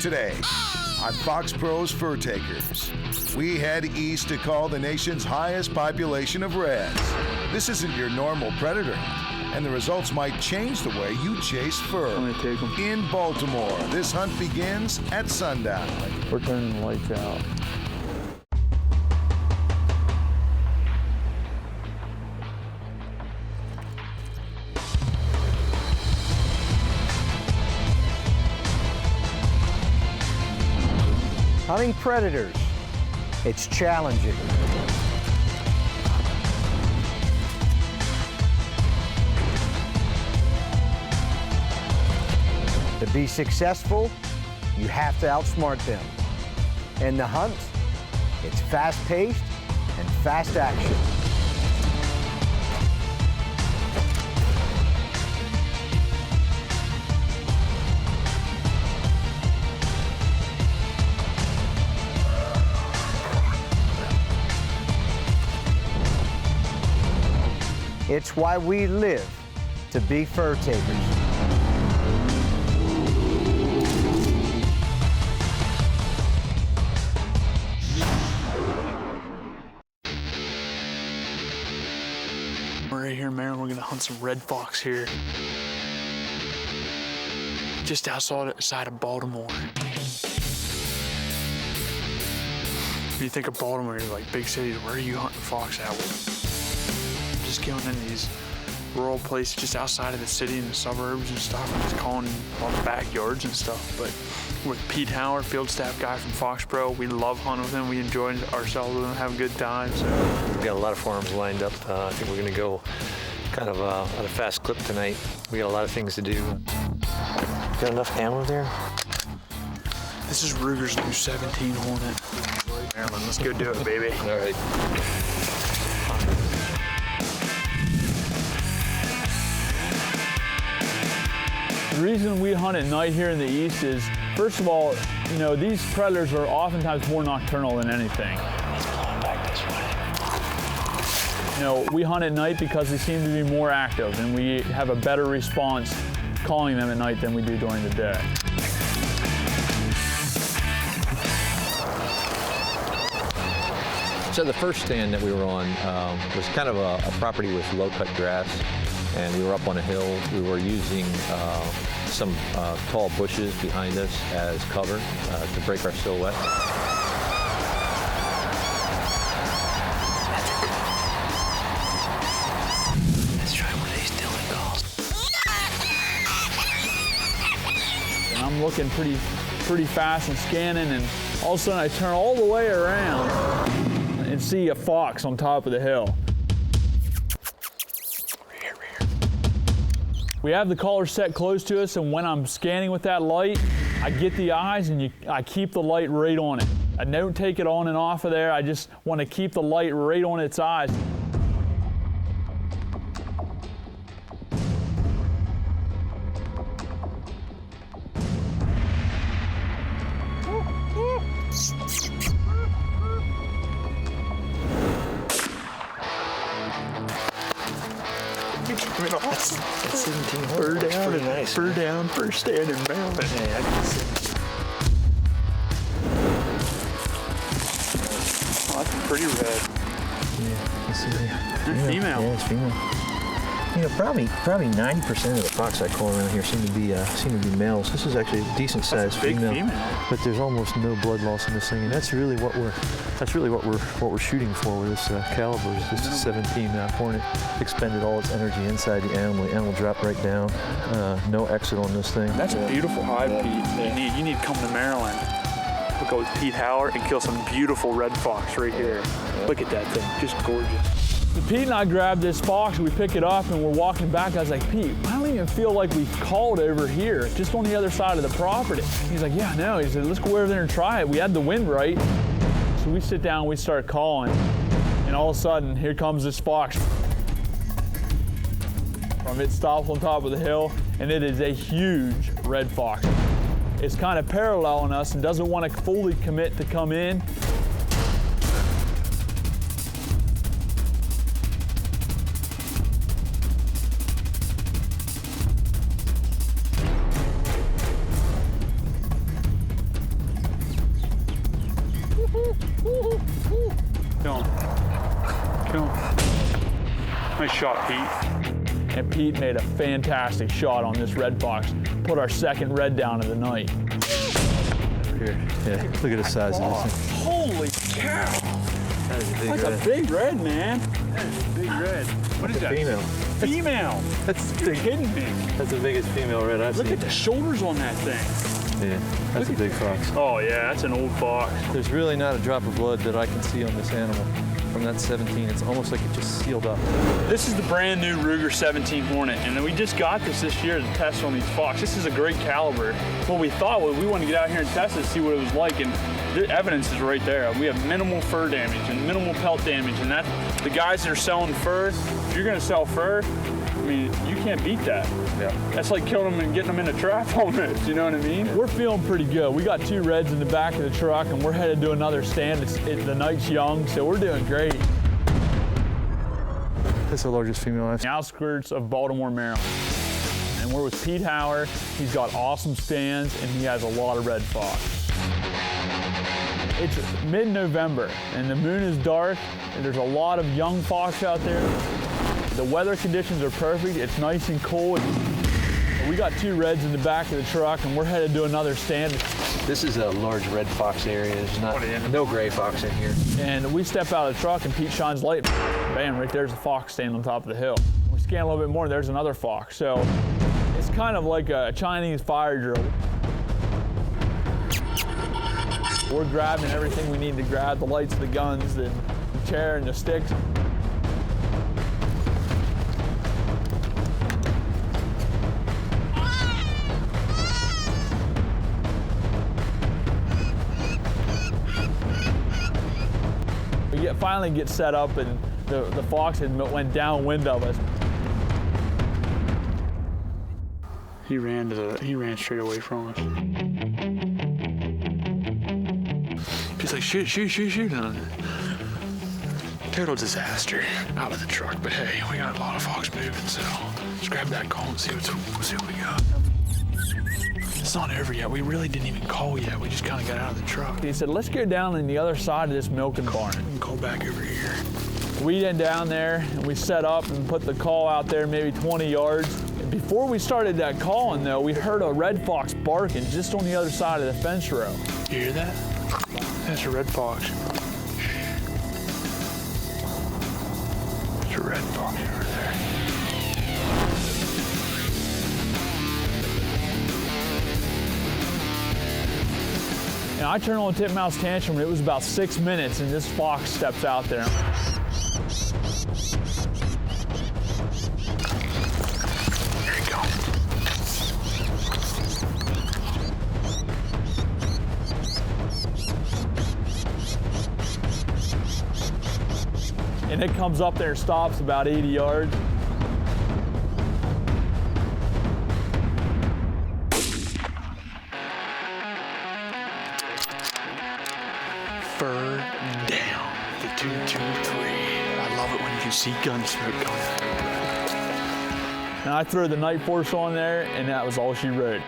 Today on Foxpro's Furtakers, we head east to call the nation's highest population of reds. This isn't your normal predator hunt, and the results might change the way you chase fur. I'm gonna take them. In Baltimore, this hunt begins at sundown. We're turning the lights out. Hunting predators, it's challenging. To be successful, you have to outsmart them. In the hunt, it's fast-paced and fast action. It's why we live to be fur takers. We're right here in Maryland. We're gonna hunt some red fox here. Just outside of Baltimore. When you think of Baltimore, you're like big cities, where are you hunting fox at? Just going into these rural places just outside of the city and the suburbs and stuff, and just calling all the backyards and stuff. But with Pete Hauer, field staff guy from Foxpro, we love hunting with him. We enjoy ourselves with him, have a good time. So we've got a lot of farms lined up. I think we're gonna go kind of at a fast clip tonight. We got a lot of things to do. Got enough ammo there? This is Ruger's new 17 Hornet. Maryland, let's go do it, baby. All right. The reason we hunt at night here in the East is, first of all, you know, these predators are oftentimes more nocturnal than anything. It's blowing back this way. You know, we hunt at night because they seem to be more active, and we have a better response calling them at night than we do during the day. So the first stand that we were on was kind of a property with low-cut grass, and we were up on a hill. We were using some tall bushes behind us as cover to break our silhouette. Let's try one of these Dylan calls. And I'm looking pretty fast and scanning, and all of a sudden I turn all the way around and see a fox on top of the hill. We have the collar set close to us, and when I'm scanning with that light, I get the eyes and I keep the light right on it. I don't take it on and off of there. I just want to keep the light right on its eyes. That's 17 Fur horse. down, Pretty nice. fur down, fur stand in Maryland. Yeah, I can see. Oh, that's pretty red. Yeah, you see there. Good female. Yeah, it's female. You know, probably 90% of the fox I call around here seem to be males. This is actually a decent sized female. But there's almost no blood loss in this thing, and that's really what we're shooting for with this caliber. Is this 17 Hornet expended all its energy inside the animal. The animal dropped right down. No exit on this thing. That's a beautiful hide, Pete. You need to come to Maryland. Look out with Pete Hauer and kill some beautiful red fox right here. Look at that thing, just gorgeous. Pete and I grabbed this fox, we pick it up, and we're walking back. I was like, Pete, I don't even feel like we called over here, just on the other side of the property. He's like, yeah, I know. He said, let's go over there and try it. We had the wind right. So we sit down, we start calling, and all of a sudden, here comes this fox. It stops on top of the hill, and it is a huge red fox. It's kind of paralleling us and doesn't want to fully commit to come in. shot Pete. And Pete made a fantastic shot on this red fox. Put our second red down of the night. Here, yeah, look at the size of this thing. Holy cow! That is a big red. That's a big red, man. That is a big red. What is that? Female. Female. That's You're kidding me. That's the biggest female red I've seen. Look at the shoulders on that thing. Yeah, that's a big fox. Oh yeah, that's an old fox. There's really not a drop of blood that I can see on this animal. From that 17, it's almost like it just sealed up. This is the brand new Ruger 17 Hornet, and then we just got this year to test on these fox. This is a great caliber. What we thought was we wanted to get out here and test it, see what it was like, and the evidence is right there. We have minimal fur damage and minimal pelt damage, and that the guys that are selling fur, if you're gonna sell fur, I mean, you can't beat that. Yeah. That's like killing them and getting them in a trap almost, you know what I mean? Yeah. We're feeling pretty good. We got 2 reds in the back of the truck, and we're headed to another stand. The night's young, so we're doing great. That's the largest female I've seen. The outskirts of Baltimore, Maryland. And we're with Pete Hauer. He's got awesome stands, and he has a lot of red fox. It's mid-November, and the moon is dark, and there's a lot of young fox out there. The weather conditions are perfect. It's nice and cool. We got 2 reds in the back of the truck, and we're headed to another stand. This is a large red fox area. There's no gray fox in here. And we step out of the truck, and Pete shines light. Bam, right there's a fox standing on top of the hill. We scan a little bit more, and there's another fox. So it's kind of like a Chinese fire drill. We're grabbing everything we need to grab, the lights, the guns, the chair, and the sticks. We finally get set up, and the fox had went downwind of us. He ran straight away from us. He's like, shoot. Total disaster out of the truck, but hey, we got a lot of fox moving, so let's grab that call and see what we got. It's not over yet. We really didn't even call yet. We just kind of got out of the truck. He said, let's go down on the other side of this milking barn. We can call back over here. We went down there, and we set up and put the call out there maybe 20 yards. And before we started that calling, though, we heard a red fox barking just on the other side of the fence row. You hear that? That's a red fox. There's a red fox over there. And I turned on Titmouse Tantrum, and it was about 6 minutes, and this fox steps out there. There you go. And it comes up there and stops about 80 yards. Fur down, the 223. I love it when you can see gun smoke coming out of the breath. And I threw the night force on there, and that was all she wrote.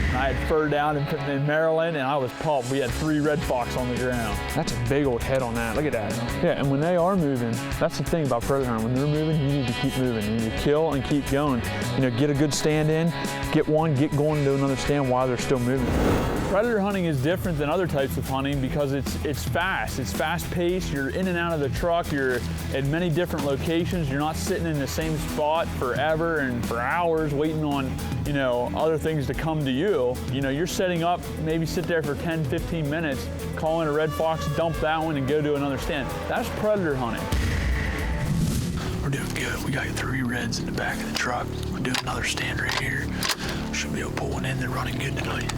And I had fur down in Maryland, and I was pumped. We had 3 red fox on the ground. That's a big old head on that. Look at that. Yeah, and when they are moving, that's the thing about predator hunting. When they're moving, you need to keep moving. You need to kill and keep going. You know, get a good stand in, get one, get going to another stand while they're still moving. Predator hunting is different than other types of hunting because it's fast. It's fast-paced. You're in and out of the truck. You're at many different locations. You're not sitting in the same spot forever and for hours waiting on, you know, other things to come to you. You know, you're setting up, maybe sit there for 10, 15 minutes, call in a red fox, dump that one, and go to another stand. That's predator hunting. We're doing good. We got 3 reds in the back of the truck. We're doing another stand right here. Should be able to pull one in. They're running good tonight.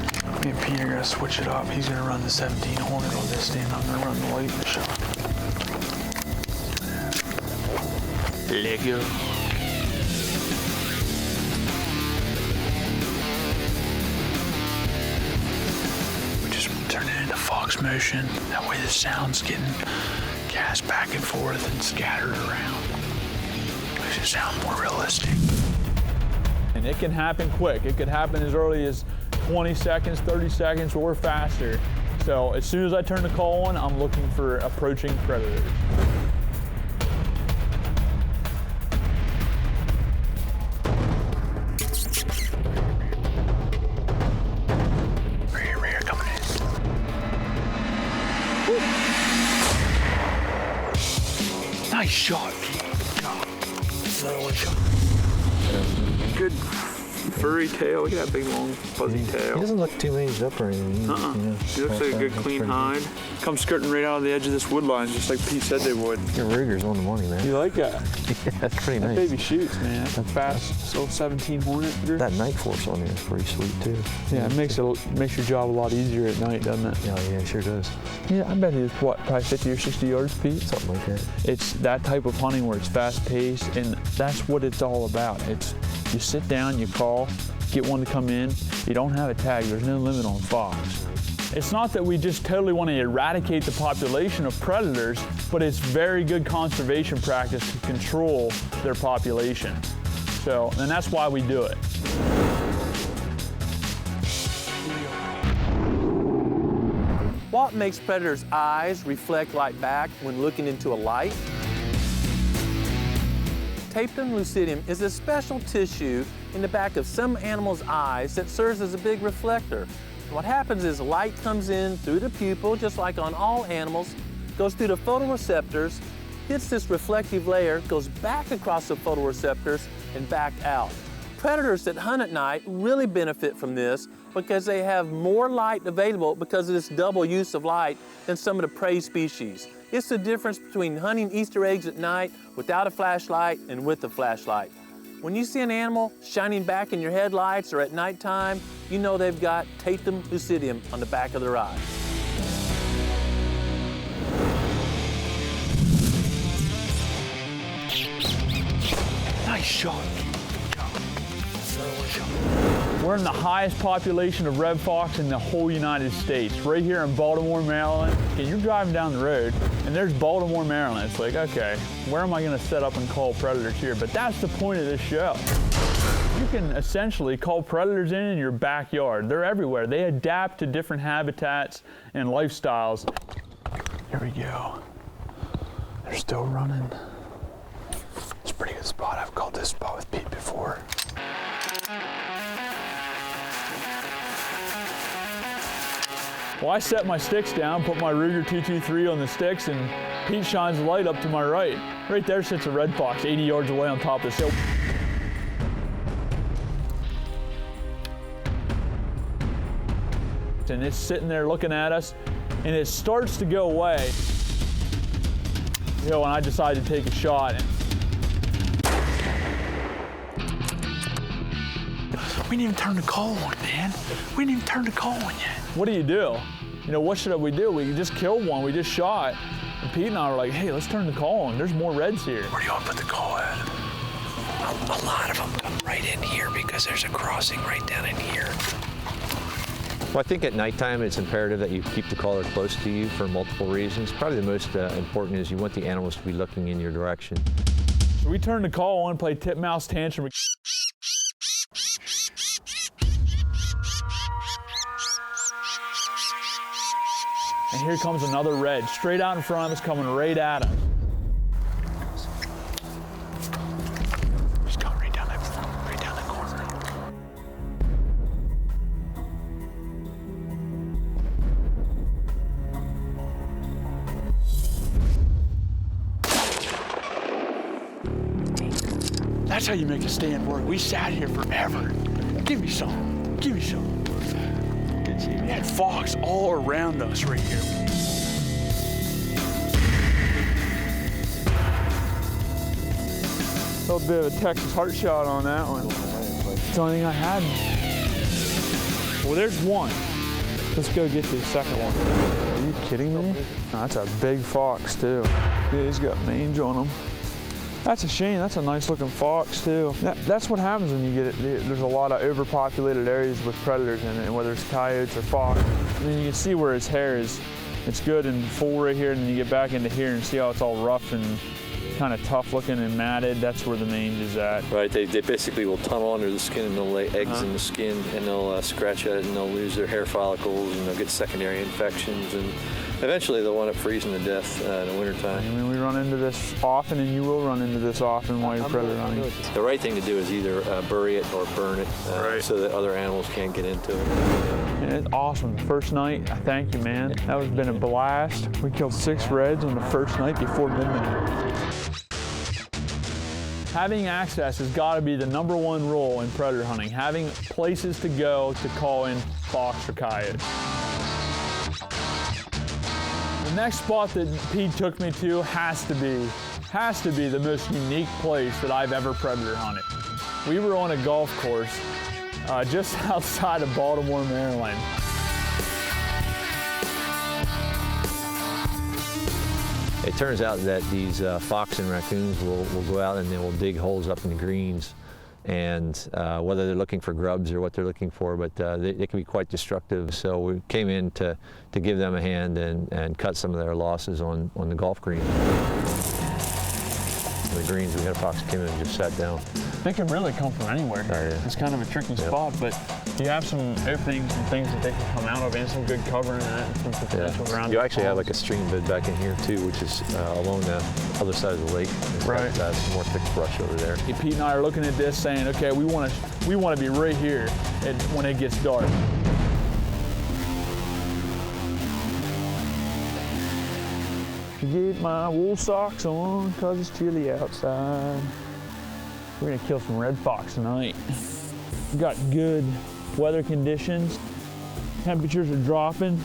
Me and Pete are gonna switch it up. He's gonna run the 17 Hornet on this stand. I'm gonna run the light in the shot. Let go. We just turn it into fox motion. That way the sound's getting cast back and forth and scattered around. Makes it sound more realistic. And it can happen quick. It could happen as early as 20 seconds, 30 seconds, or faster. So as soon as I turn the call on, I'm looking for approaching predators. Nice shot, Pete. Good job. Another one shot. Good furry tail. Look at that big, long, fuzzy tail. He doesn't look too aged up or anything. He looks like a good, clean hide. Comes skirting right out of the edge of this wood line, just like Pete said they would. Your Ruger's on the money, man. You like that? Yeah, that's pretty nice. That baby shoots, man. That's a fast, little 17 Hornet. That night force on there is pretty sweet, too. Yeah, it makes your job a lot easier at night, doesn't it? Yeah, it sure does. Yeah, I bet it's, what, probably 50 or 60 yards, Pete? Something like that. It's that type of hunting where it's fast-paced, and that's what it's all about. It's you sit down, you call, get one to come in. You don't have a tag. There's no limit on fox. It's not that we just totally want to eradicate the population of predators, but it's very good conservation practice to control their population. So, and that's why we do it. What makes predators' eyes reflect light back when looking into a light? Tapetum lucidium is a special tissue in the back of some animals' eyes that serves as a big reflector. What happens is light comes in through the pupil, just like on all animals, goes through the photoreceptors, hits this reflective layer, goes back across the photoreceptors, and back out. Predators that hunt at night really benefit from this because they have more light available because of this double use of light than some of the prey species. It's the difference between hunting Easter eggs at night without a flashlight and with a flashlight. When you see an animal shining back in your headlights or at nighttime, you know they've got tapetum lucidium on the back of their eye. Nice shot. We're in the highest population of red fox in the whole United States, right here in Baltimore, Maryland. And you're driving down the road, and there's Baltimore, Maryland. It's like, okay, where am I gonna set up and call predators here? But that's the point of this show. You can essentially call predators in your backyard. They're everywhere. They adapt to different habitats and lifestyles. Here we go. They're still running. It's a pretty good spot. I've called this spot with Pete before. Well, I set my sticks down, put my Ruger 223 on the sticks, and Pete shines the light up to my right. Right there sits a red fox, 80 yards away on top of this hill. And it's sitting there looking at us, and it starts to go away. You know, when I decide to take a shot. We didn't even turn the call on, man. We didn't even turn the call on yet. What do? You know, what should we do? We just killed one, we just shot. And Pete and I were like, hey, let's turn the call on. There's more reds here. Where do you want to put the call at? A lot of them come right in here because there's a crossing right down in here. Well, I think at nighttime it's imperative that you keep the caller close to you for multiple reasons. Probably the most important is you want the animals to be looking in your direction. So we turned the call on, played titmouse tantrum. And here comes another red, straight out in front of us, coming right at us. Just going right down that corner. That's how you make a stand work. We sat here forever. Give me some. Give me some. We had fox all around us right here. A little bit of a Texas heart shot on that one. It's the only thing I had. Well, there's one. Let's go get the second one. Are you kidding me? Oh, that's a big fox too. Yeah, he's got mange on him. That's a shame. That's a nice looking fox too. That's what happens when you get it. There's a lot of overpopulated areas with predators in it, whether it's coyotes or fox. I mean, you can see where his hair is. It's good and full right here, and then you get back into here and see how it's all rough and kind of tough looking and matted. That's where the mange is at. Right, they basically will tunnel under the skin and they'll lay eggs in the skin, and they'll scratch at it and they'll lose their hair follicles and they'll get secondary infections, and eventually they'll wind up freezing to death in the wintertime. I mean, we run into this often, and you will run into this often while you're predator hunting. The right thing to do is either bury it or burn it so that other animals can't get into it. And it's awesome. First night, I thank you, man. That has been a blast. We killed 6 reds on the first night before midnight. Having access has got to be the #1 rule in predator hunting, having places to go to call in fox or coyote. The next spot that Pete took me to has to be the most unique place that I've ever predator hunted. We were on a golf course just outside of Baltimore, Maryland. It turns out that these fox and raccoons will go out and they will dig holes up in the greens, and whether they're looking for grubs or what they're looking for, but they can be quite destructive. So we came in to give them a hand and cut some of their losses on the golf green. The greens, we had a fox came in and just sat down. They can really come from anywhere. Oh, yeah. It's kind of a tricky spot, but you have some openings and things that they can come out of, and some good cover in that, and some potential ground. You actually have like a stream bed back in here too, which is along the other side of the lake. Right. That's more thick brush over there. Pete and I are looking at this, saying, okay, we want to be right here when it gets dark. Get my wool socks on, cause it's chilly outside. We're gonna kill some red fox tonight. We got good weather conditions. Temperatures are dropping.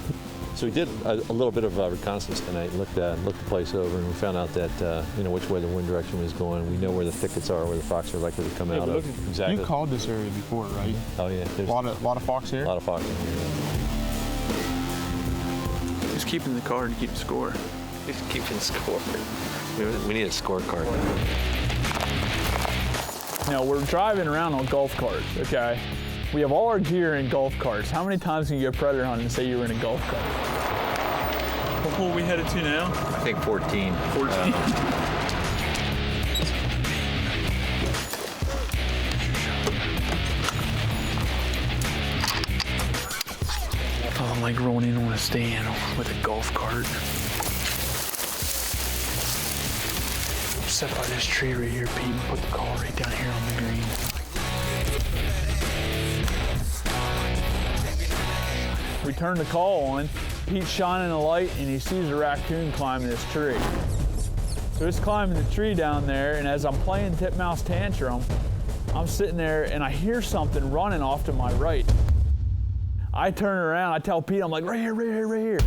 So we did a little bit of reconnaissance tonight, looked the place over, and we found out that which way the wind direction was going. We know where the thickets are, where the fox are likely to come out of. Exactly. You called this area before, right? Oh yeah. There's a lot of fox here? A lot of fox in here. Just keeping the card to keep score. Just keeping score. We need a scorecard. Now we're driving around on golf carts, okay? We have all our gear in golf carts. How many times can you go predator hunting and say you were in a golf cart? What hole are we headed to now? I think 14. 14. I'm like rolling in on a stand with a golf cart. Set by this tree right here, Pete, and put the call right down here on the green. We turn the call on, Pete's shining a light, and he sees a raccoon climbing this tree. So it's climbing the tree down there, and as I'm playing titmouse tantrum, I'm sitting there and I hear something running off to my right. I turn around, I tell Pete, I'm like, right here, right here, right here.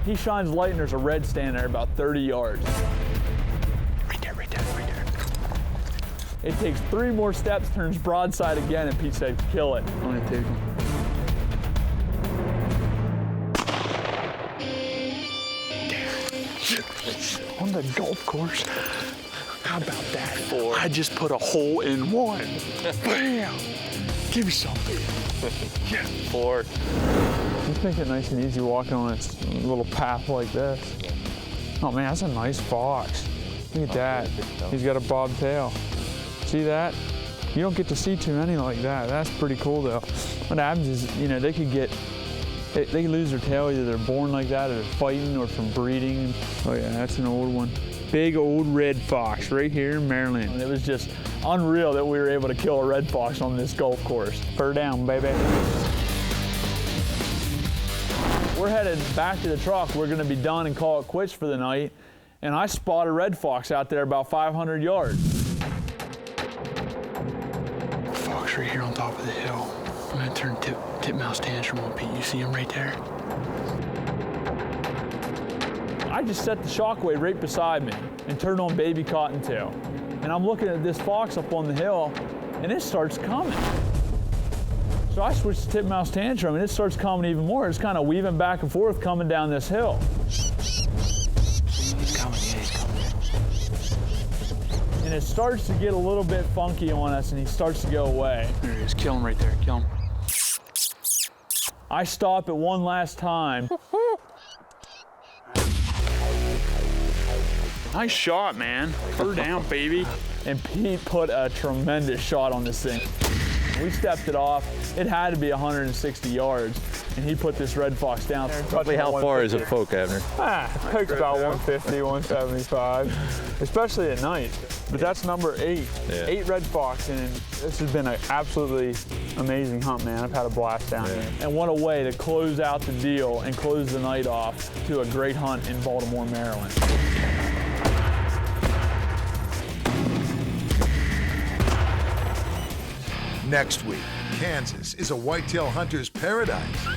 He shines light and there's a red stand there about 30 yards. Right there, right there, right there. It takes 3 more steps, turns broadside again, and Pete said, kill it. I'm gonna take him. On the golf course. How about that? 4. I just put a hole in 1. Bam! Give me something. Yeah. 4. Just make it nice and easy walking on this little path like this. Oh man, that's a nice fox. Look at that. He's got a bobtail. See that? You don't get to see too many like that. That's pretty cool though. What happens is, they could get, they can lose their tail, either they're born like that or they're fighting or from breeding. Oh yeah, that's an old one. Big old red fox right here in Maryland. And it was just unreal that we were able to kill a red fox on this golf course. Fur down, baby. We're headed back to the truck. We're gonna be done and call it quits for the night. And I spot a red fox out there about 500 yards. Fox right here on top of the hill. I'm gonna turn titmouse tantrum on Pete. You see him right there? I just set the shockwave right beside me and turned on baby cottontail. And I'm looking at this fox up on the hill and it starts coming. So I switch to titmouse tantrum and it starts coming even more. It's kind of weaving back and forth coming down this hill. He's coming, yeah, he's coming. And it starts to get a little bit funky on us and he starts to go away. There he is, kill him right there, kill him. I stop it one last time. Nice shot, man. Fur down, baby. And Pete put a tremendous shot on this thing. We stepped it off. It had to be 160 yards, and he put this red fox down. Roughly how far is a poke, Abner? Poke's about 150, 175, especially at night. But that's number 8. Yeah. 8 red fox, and this has been an absolutely amazing hunt, man. I've had a blast down here. And what a way to close out the deal and close the night off to a great hunt in Baltimore, Maryland. Next week, Kansas is a whitetail hunter's paradise.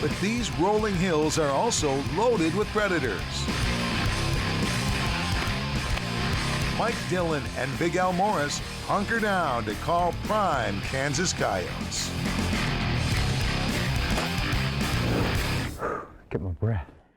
But these rolling hills are also loaded with predators. Mike Dillon and Big Al Morris hunker down to call prime Kansas coyotes. Get my breath.